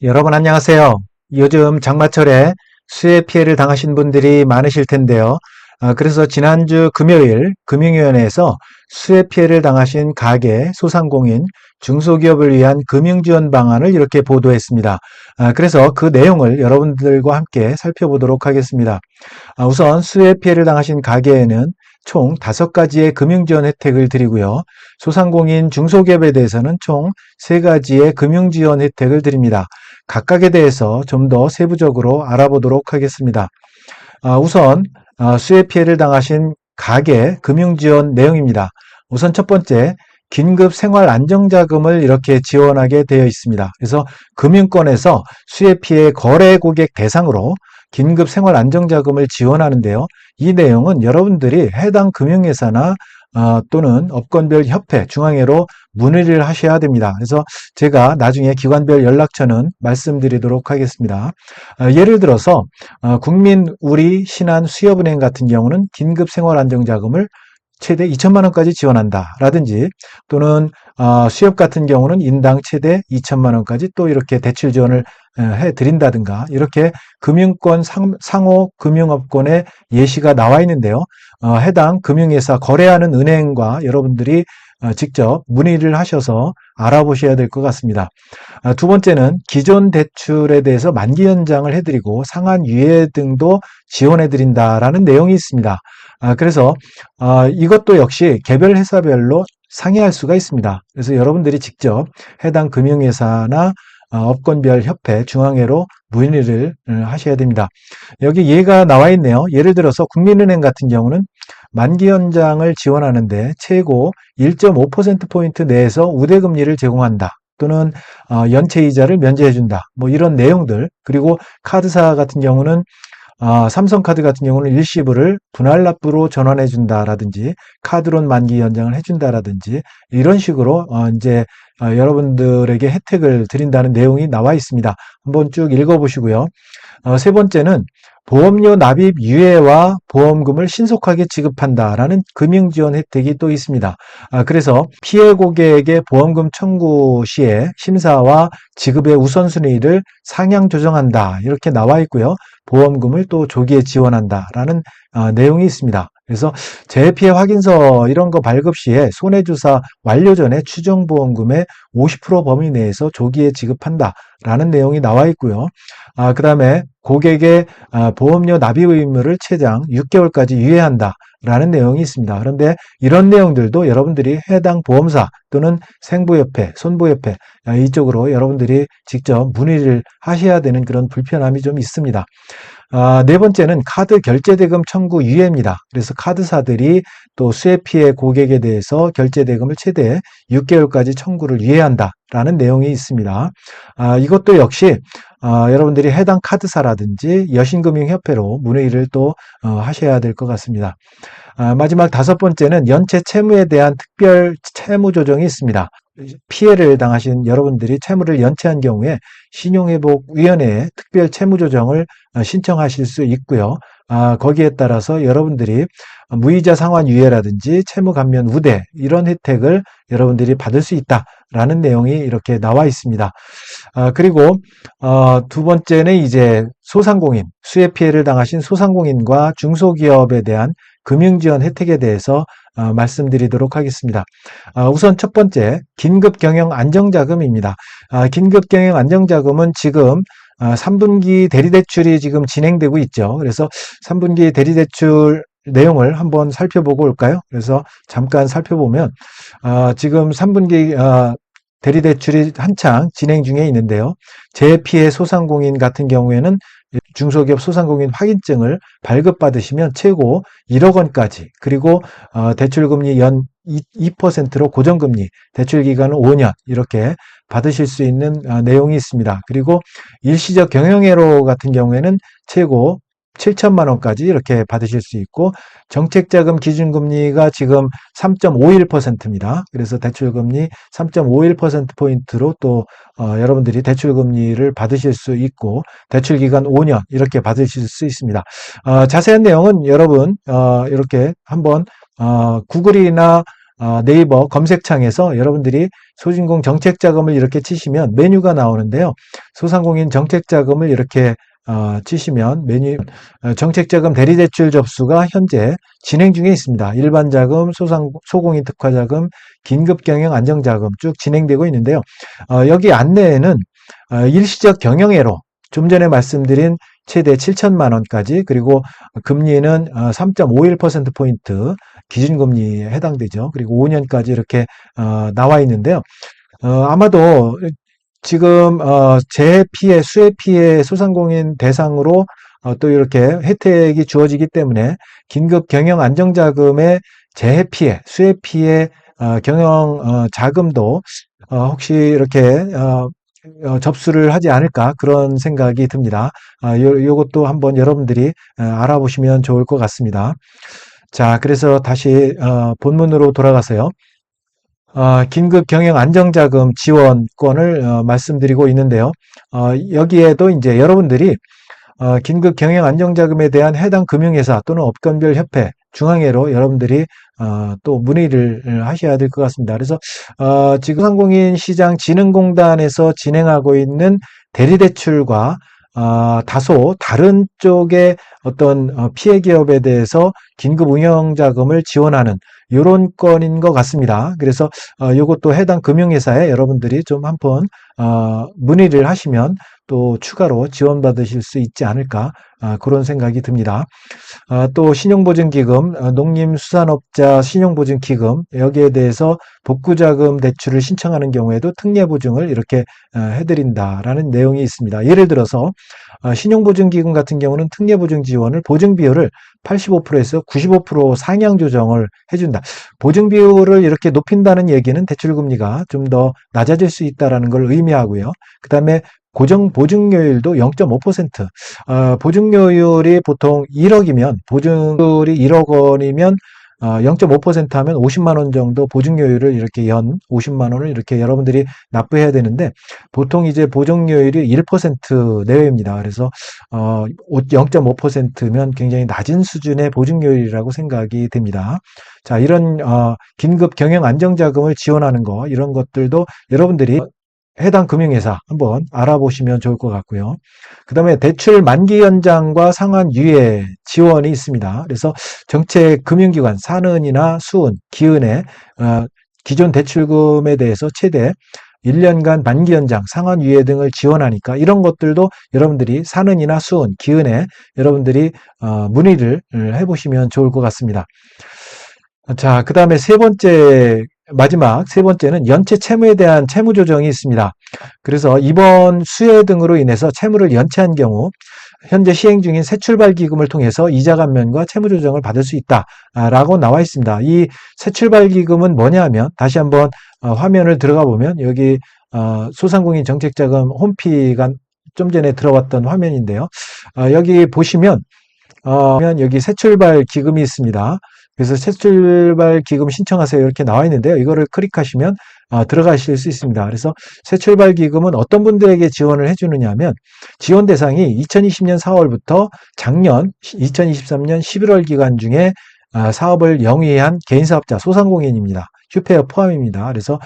여러분 안녕하세요. 요즘 장마철에 수해 피해를 당하신 분들이 많으실 텐데요. 그래서 지난주 금요일 금융위원회에서 수해 피해를 당하신 가계, 소상공인, 중소기업을 위한 금융지원 방안을 이렇게 보도했습니다. 그래서 그 내용을 여러분들과 함께 살펴보도록 하겠습니다. 우선 수해 피해를 당하신 가계에는 총 5가지의 금융지원 혜택을 드리고요. 소상공인, 중소기업에 대해서는 총 3가지의 금융지원 혜택을 드립니다. 각각에 대해서 좀 더 세부적으로 알아보도록 하겠습니다. 우선 수해 피해를 당하신 가계 금융지원 내용입니다. 우선 첫 번째, 긴급 생활 안정자금을 이렇게 지원하게 되어 있습니다. 그래서 금융권에서 수해 피해 거래 고객 대상으로 긴급 생활 안정자금을 지원하는데요. 이 내용은 여러분들이 해당 금융회사나 또는 업권별 협회, 중앙회로 문의를 하셔야 됩니다. 그래서 제가 나중에 기관별 연락처는 말씀드리도록 하겠습니다. 예를 들어서 국민우리 신한수협은행 같은 경우는 긴급생활안정자금을 최대 2천만 원까지 지원한다 라든지, 또는 수협 같은 경우는 인당 최대 2천만 원까지 또 이렇게 대출 지원을 해드린다든가, 이렇게 금융권 상호 금융업권의 예시가 나와 있는데요. 해당 금융회사 거래하는 은행과 여러분들이 직접 문의를 하셔서 알아보셔야 될 것 같습니다. 두 번째는 기존 대출에 대해서 만기 연장을 해드리고 상한 유예 등도 지원해드린다라는 내용이 있습니다. 그래서 이것도 역시 개별 회사별로 상이할 수가 있습니다. 그래서 여러분들이 직접 해당 금융회사나 업권별 협회, 중앙회로 문의를 하셔야 됩니다. 여기 예가 나와 있네요. 예를 들어서 국민은행 같은 경우는 만기 연장을 지원하는데 최고 1.5%포인트 내에서 우대금리를 제공한다, 또는 연체이자를 면제해준다, 뭐 이런 내용들. 그리고 카드사 같은 경우는 삼성카드 같은 경우는 일시불을 분할납부로 전환해 준다라든지, 카드론 만기 연장을 해준다라든지, 이런 식으로 이제 여러분들에게 혜택을 드린다는 내용이 나와 있습니다. 한번 쭉 읽어보시고요. 세 번째는 보험료 납입 유예와 보험금을 신속하게 지급한다라는 금융지원 혜택이 또 있습니다. 그래서 피해 고객에게 보험금 청구 시에 심사와 지급의 우선순위를 상향 조정한다, 이렇게 나와 있고요. 보험금을 또 조기에 지원한다라는 내용이 있습니다. 그래서 재해피해 확인서 이런 거 발급 시에 손해주사 완료 전에 추정보험금의 50% 범위 내에서 조기에 지급한다라는 내용이 나와 있고요. 그 다음에 고객의 보험료 납입 의무를 최장 6개월까지 유예한다라는 내용이 있습니다. 그런데 이런 내용들도 여러분들이 해당 보험사 또는 생부협회, 손부협회 이쪽으로 여러분들이 직접 문의를 하셔야 되는 그런 불편함이 좀 있습니다. 네 번째는 카드 결제대금 청구 유예입니다. 그래서 카드사들이 또 수해 피해 고객에 대해서 결제대금을 최대 6개월까지 청구를 유예한다라는 내용이 있습니다. 이것도 역시 여러분들이 해당 카드사라든지 여신금융협회로 문의를 또 하셔야 될 것 같습니다. 마지막 5번째는 연체 채무에 대한 특별 채무 조정이 있습니다. 피해를 당하신 여러분들이 채무를 연체한 경우에 신용회복위원회에 특별 채무 조정을 신청하실 수 있고요. 거기에 따라서 여러분들이 무이자 상환 유예라든지 채무 감면 우대, 이런 혜택을 여러분들이 받을 수 있다라는 내용이 이렇게 나와 있습니다. 그리고 두 번째는 이제 소상공인, 수해 피해를 당하신 소상공인과 중소기업에 대한 금융지원 혜택에 대해서 말씀드리도록 하겠습니다. 우선 첫 번째, 긴급경영안정자금입니다. 긴급경영안정자금은 지금 3분기 대리대출이 지금 진행되고 있죠. 그래서 3분기 대리대출 내용을 한번 살펴보고 올까요? 그래서 잠깐 살펴보면 지금 3분기 대리대출이 한창 진행 중에 있는데요. 재해피해 소상공인 같은 경우에는 중소기업 소상공인 확인증을 발급받으시면 최고 1억 원까지, 그리고 대출금리 연 2%로 고정금리, 대출기간은 5년 이렇게 받으실 수 있는 내용이 있습니다. 그리고 일시적 경영애로 같은 경우에는 최고 7천만 원까지 이렇게 받으실 수 있고, 정책자금 기준금리가 지금 3.51%입니다. 그래서 대출금리 3.51%포인트로 또 여러분들이 대출금리를 받으실 수 있고, 대출기간 5년 이렇게 받으실 수 있습니다. 자세한 내용은 여러분 이렇게 한번 구글이나 네이버 검색창에서 여러분들이 소상공 정책자금을 이렇게 치시면 메뉴가 나오는데요. 소상공인 정책자금을 이렇게 치시면 메뉴 정책자금 대리대출 접수가 현재 진행 중에 있습니다. 일반자금, 소공인 특화자금, 긴급경영안정자금 쭉 진행되고 있는데요. 여기 안내에는 일시적 경영애로 좀 전에 말씀드린 최대 7천만 원까지 그리고 금리는 3.51%포인트 기준금리에 해당되죠. 그리고 5년까지 이렇게 나와 있는데요. 아마도 지금 재해 피해, 수해 피해 소상공인 대상으로 또 이렇게 혜택이 주어지기 때문에 긴급 경영 안정자금의 재해 피해, 수해 피해 경영 자금도 혹시 이렇게 접수를 하지 않을까 그런 생각이 듭니다. 요것도 한번 여러분들이 알아보시면 좋을 것 같습니다. 자, 그래서 다시 본문으로 돌아가서요. 긴급 경영 안정자금 지원권을 말씀드리고 있는데요. 여기에도 이제 여러분들이 긴급 경영 안정자금에 대한 해당 금융회사 또는 업권별 협회, 중앙회로 여러분들이 또 문의를 하셔야 될 것 같습니다. 그래서 지금 소상공인 시장 진흥공단에서 진행하고 있는 대리대출과 다소 다른 쪽의 어떤 피해 기업에 대해서 긴급 운영 자금을 지원하는 이런 건인 것 같습니다. 그래서 이것도 해당 금융회사에 여러분들이 좀 한번 문의를 하시면 또 추가로 지원받으실 수 있지 않을까 그런 생각이 듭니다. 또 신용보증기금, 농림수산업자 신용보증기금 여기에 대해서 복구자금 대출을 신청하는 경우에도 특례보증을 이렇게 해드린다라는 내용이 있습니다. 예를 들어서 신용보증기금 같은 경우는 특례보증 지원을 보증비율을 85%에서 95% 상향 조정을 해준다. 보증비율을 이렇게 높인다는 얘기는 대출금리가 좀 더 낮아질 수 있다는 걸 의미하고요. 그 다음에 고정 보증료율도 0.5%. 보증료율이 보통 1억이면 보증률이 1억 원이면 0.5% 하면 50만 원 정도 보증료율을 이렇게 50만 원을 이렇게 여러분들이 납부해야 되는데 보통 이제 보증료율이 1% 내외입니다. 그래서 0.5%면 굉장히 낮은 수준의 보증료율이라고 생각이 됩니다. 자, 이런 긴급 경영 안정자금을 지원하는 거 이런 것들도 여러분들이 해당 금융회사 한번 알아보시면 좋을 것 같고요. 그 다음에 대출 만기 연장과 상환 유예 지원이 있습니다. 그래서 정책 금융기관 산은이나 수은, 기은의 기존 대출금에 대해서 최대 1년간 만기 연장, 상환 유예 등을 지원하니까 이런 것들도 여러분들이 산은이나 수은, 기은에 여러분들이 문의를 해보시면 좋을 것 같습니다. 자, 그 다음에 마지막 세 번째는 연체 채무에 대한 채무 조정이 있습니다. 그래서 이번 수해 등으로 인해서 채무를 연체한 경우 현재 시행 중인 새출발 기금을 통해서 이자 감면과 채무 조정을 받을 수 있다라고 나와 있습니다. 이 새출발 기금은 뭐냐 하면 다시 한번 화면을 들어가 보면 여기 소상공인 정책자금 홈피가 좀 전에 들어왔던 화면인데요. 여기 보시면 여기 새출발 기금이 있습니다. 그래서 새출발 기금 신청하세요 이렇게 나와 있는데요. 이거를 클릭하시면 들어가실 수 있습니다. 그래서 새출발 기금은 어떤 분들에게 지원을 해주느냐 하면 지원 대상이 2020년 4월부터 작년 2023년 11월 기간 중에 사업을 영위한 개인사업자 소상공인입니다. 휴페어 포함입니다. 그래서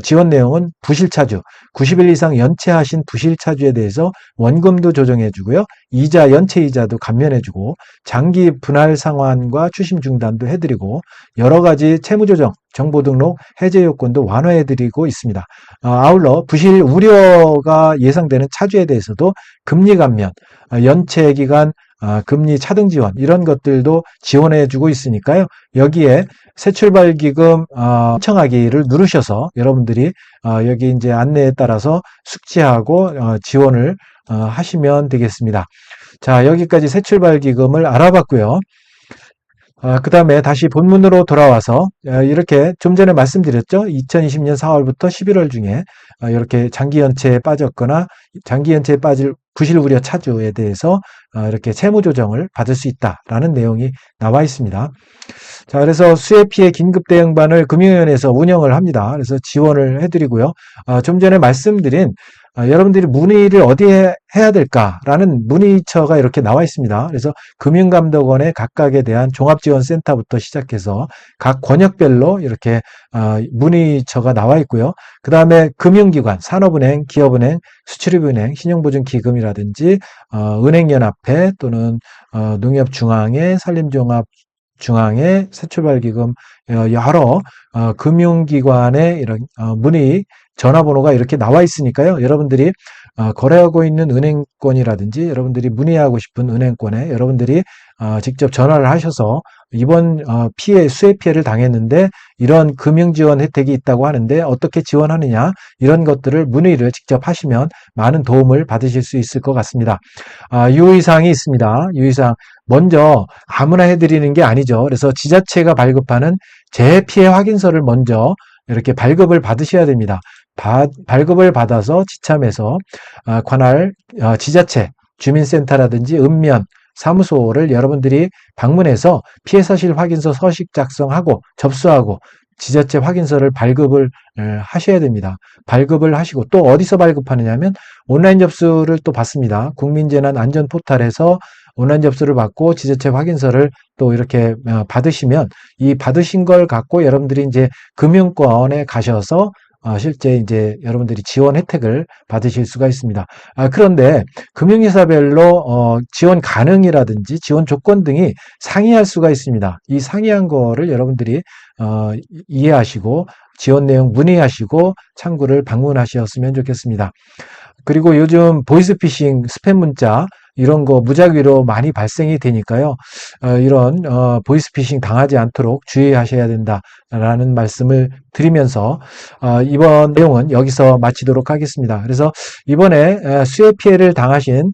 지원 내용은 부실차주, 90일 이상 연체하신 부실차주에 대해서 원금도 조정해주고요. 이자, 연체이자도 감면해주고 장기 분할 상환과 추심 중단도 해드리고 여러 가지 채무조정, 정보등록, 해제 요건도 완화해드리고 있습니다. 아울러 부실 우려가 예상되는 차주에 대해서도 금리 감면, 연체 기간 금리 차등 지원 이런 것들도 지원해주고 있으니까요. 여기에 새출발 기금 신청하기를 누르셔서 여러분들이 여기 이제 안내에 따라서 숙지하고 지원을 하시면 되겠습니다. 자, 여기까지 새출발 기금을 알아봤고요. 그 다음에 다시 본문으로 돌아와서 이렇게 좀 전에 말씀드렸죠. 2020년 4월부터 11월 중에 이렇게 장기 연체에 빠졌거나 장기 연체에 빠질 부실 우려 차주에 대해서 이렇게 채무 조정을 받을 수 있다라는 내용이 나와 있습니다. 자, 그래서 수해 피해 긴급 대응반을 금융위원회에서 운영을 합니다. 그래서 지원을 해드리고요. 좀 전에 말씀드린 여러분들이 문의를 어디에 해야 될까라는 문의처가 이렇게 나와 있습니다. 그래서 금융감독원의 각각에 대한 종합지원센터부터 시작해서 각 권역별로 이렇게 문의처가 나와 있고요. 그 다음에 금융기관, 산업은행, 기업은행, 수출입은행, 신용보증기금이라든지 은행연합회 또는 농협중앙회, 산림종합중앙회, 새출발기금 여러 금융기관의 이런 문의 전화번호가 이렇게 나와 있으니까요. 여러분들이 거래하고 있는 은행권이라든지 여러분들이 문의하고 싶은 은행권에 여러분들이 직접 전화를 하셔서 이번 수해 피해를 당했는데 이런 금융지원 혜택이 있다고 하는데 어떻게 지원하느냐 이런 것들을 문의를 직접 하시면 많은 도움을 받으실 수 있을 것 같습니다. 유의사항이 있습니다. 유의사항 먼저 아무나 해드리는 게 아니죠. 그래서 지자체가 발급하는 재해 피해 확인서를 먼저 이렇게 발급을 받으셔야 됩니다. 발급을 받아서 지참해서 관할 지자체, 주민센터라든지 읍면, 사무소를 여러분들이 방문해서 피해 사실 확인서 서식 작성하고 접수하고 지자체 확인서를 발급을 하셔야 됩니다. 발급을 하시고 또 어디서 발급하느냐면 온라인 접수를 또 받습니다. 국민재난안전포털에서 온라인 접수를 받고 지자체 확인서를 또 이렇게 받으시면 이 받으신 걸 갖고 여러분들이 이제 금융권에 가셔서 실제 이제 여러분들이 지원 혜택을 받으실 수가 있습니다. 그런데 금융회사별로 지원 가능이라든지 지원 조건 등이 상이할 수가 있습니다. 이 상이한 거를 여러분들이 이해하시고 지원 내용 문의하시고 창구를 방문하셨으면 좋겠습니다. 그리고 요즘 보이스피싱 스팸 문자 이런 거 무작위로 많이 발생이 되니까요. 이런 보이스피싱 당하지 않도록 주의하셔야 된다라는 말씀을 드리면서 이번 내용은 여기서 마치도록 하겠습니다. 그래서 이번에 수해 피해를 당하신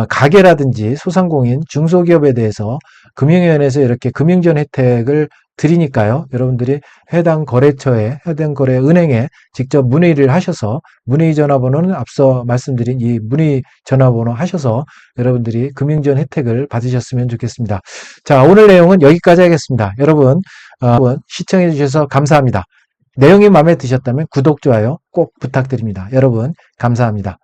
가게라든지 소상공인, 중소기업에 대해서 금융위원회에서 이렇게 금융지원 혜택을 드리니까요. 여러분들이 해당 거래처에, 해당 거래 은행에 직접 문의를 하셔서 문의 전화번호는 앞서 말씀드린 이 문의 전화번호 하셔서 여러분들이 금융지원 혜택을 받으셨으면 좋겠습니다. 자, 오늘 내용은 여기까지 하겠습니다. 여러분 시청해 주셔서 감사합니다. 내용이 마음에 드셨다면 구독, 좋아요 꼭 부탁드립니다. 여러분 감사합니다.